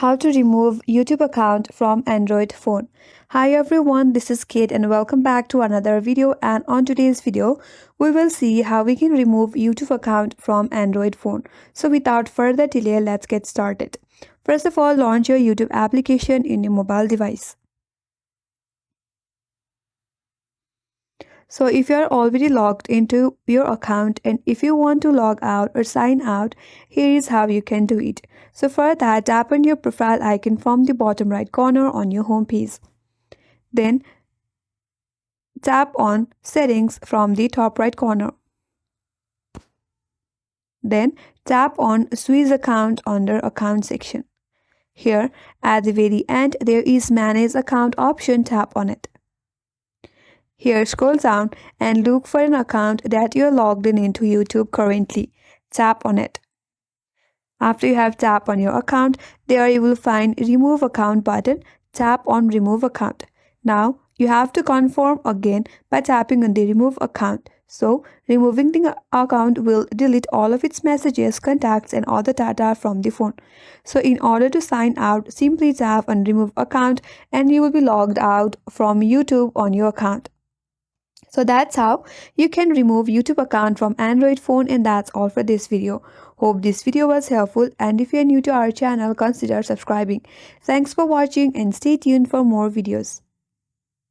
how to remove YouTube account from Android phone. Hi everyone, this is Kate and welcome back to another video, and on today's video we will see how we can remove YouTube account from Android phone. So without further delay, let's get started. First of all, launch your YouTube application in your mobile device. So if you are already logged into your account and if you want to log out or sign out, here is how you can do it. So for that, tap on your profile icon from the bottom right corner on your home page. Then tap on settings from the top right corner. Then tap on switch account under account section. Here at the very end there is manage account option, tap on it. Here, scroll down and look for an account that you are logged in into YouTube currently. Tap on it. After you have tapped on your account, there you will find remove account button. Tap on remove account. Now you have to confirm again by tapping on the remove account. So removing the account will delete all of its messages, contacts and all the data from the phone. So in order to sign out, simply tap on remove account and you will be logged out from YouTube on your account. So that's how you can remove YouTube account from Android phone, and that's all for this video. Hope this video was helpful, and if you are new to our channel, consider subscribing. Thanks for watching and stay tuned for more videos.